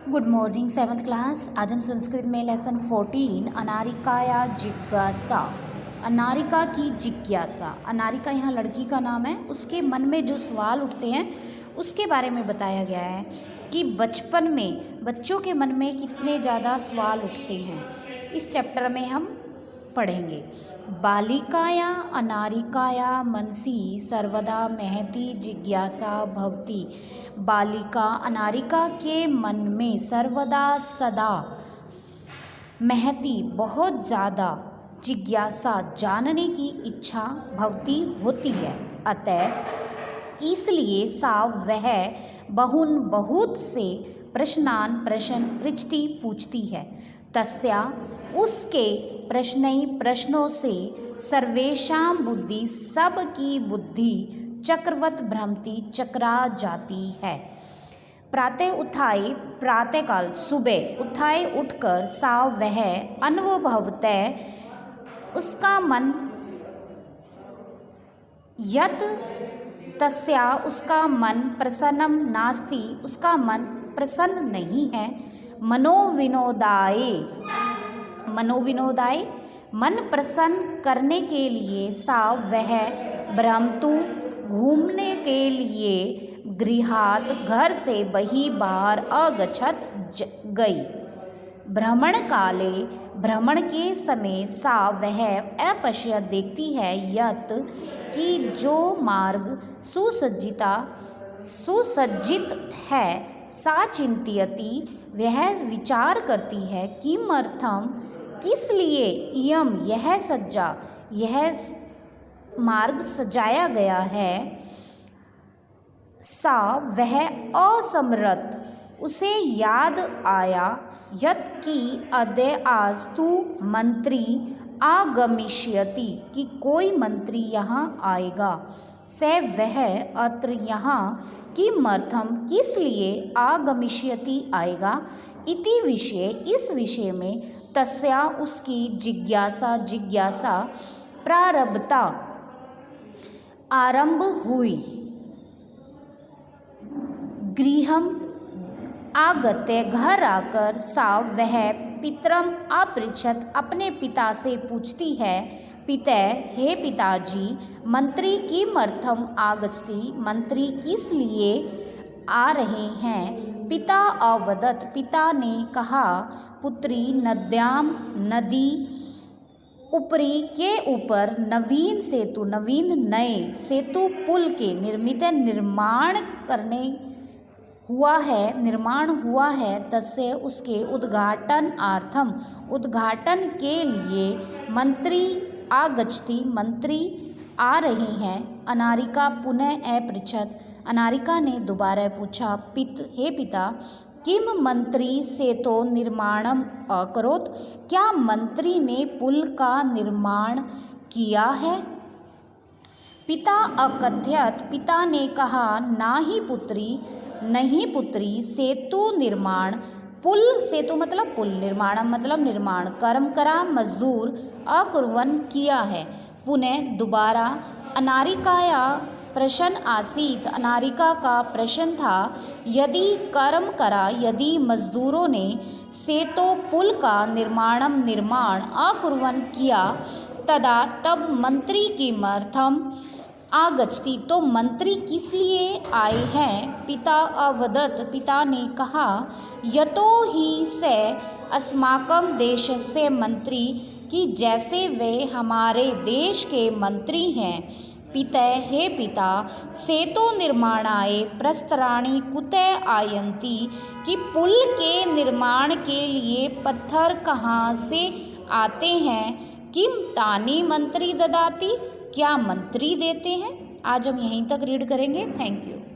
Good morning seventh class. आज हम संस्कृत में लेसन 14 अनारिकाया जिज्ञासा, अनारिका की जिज्ञासा। अनारिका यहाँ लड़की का नाम है। उसके मन में जो सवाल उठते हैं उसके बारे में बताया गया है कि बचपन में बच्चों के मन में कितने ज़्यादा सवाल उठते हैं। इस चैप्टर में हम पढ़ेंगे। बालिकाया अनारिकाया मनसि सर्वदा महती जिज्ञासा भवति। बालिका अनारिका के मन में सर्वदा सदा महती बहुत ज़्यादा जिज्ञासा जानने की इच्छा भवती होती है। अतः इसलिए सा वह बहुन बहुत से प्रश्नान प्रश्न पृच्छति पूछती है। तस्या उसके प्रश्नों से सर्वेषां बुद्धि सब की बुद्धि चक्रवत भ्रमति चकरा जाती है। प्रातः उत्थाय प्रातःकाल सुबह उत्थाय उठकर सा वह अनुभवतः उसका मन यत तस्या उसका मन प्रसन्नम नास्ति उसका मन प्रसन्न नहीं है। मनोविनोदाय मन प्रसन्न करने के लिए सा वह भ्रमतु घूमने के लिए गृहात् घर से बही बाहर अगच्छत गई। भ्रमण काले भ्रमण के समय सा वह अपश्यत देखती है यत कि जो मार्ग सुसज्जित है। सा चिंतयति वह विचार करती है किमर्थम किस लिए इयम यह सज्जा यह मार्ग सजाया गया है। सा वह असमरत उसे याद आया यत कि अद्य आज तू मंत्री आगमिष्यति कि कोई मंत्री यहाँ आएगा। से वह अत्र यहाँ किमर्थम किस लिए आगमिष्यति आएगा। इति विषय इस विषय में तस्या उसकी जिज्ञासा प्रारब्धता आरंभ हुई। गृहम आगत्य घर आकर सा वह पितरम अपृच्छत अपने पिता से पूछती है। पिता हे पिताजी मंत्री किमर्थम आगच्छति मंत्री किस लिए आ रहे हैं। पिता अवदत् पिता ने कहा पुत्री नद्याम नदी ऊपरी के ऊपर नवीन नए सेतु पुल के निर्माण हुआ है। तस्य उसके उद्घाटन के लिए मंत्री आगच्छति मंत्री आ रहे हैं। अनारिका पुनः अपृच्छत अनारिका ने दोबारा पूछा हे पिता किम मंत्री सेतो निर्माणम अकरोत् क्या मंत्री ने पुल का निर्माण किया है। पिता अकथयत पिता ने कहा नहीं पुत्री सेतु निर्माण सेतु मतलब पुल निर्माण कर्म करा मजदूर अकुर्वन् किया है। पुनः दोबारा अनारिकाया प्रश्न आसीत अनारिका का प्रश्न था यदि कर्म करा यदि मजदूरों ने सेतो पुल का निर्माण अकुर्वन् किया तब मंत्री किमर्थम आगच्छति तो मंत्री किस लिए आए हैं। पिता अवदत् पिता ने कहा यतो ही से अस्माकं देशस्य मंत्री कि जैसे वे हमारे देश के मंत्री हैं। पिता हे पिता सेतो निर्माणाय प्रस्तराणि कुतः आयन्ति कि पुल के निर्माण के लिए पत्थर कहाँ से आते हैं। किम तानि मंत्री ददाति क्या मंत्री देते हैं। आज हम यहीं तक रीड करेंगे। Thank you.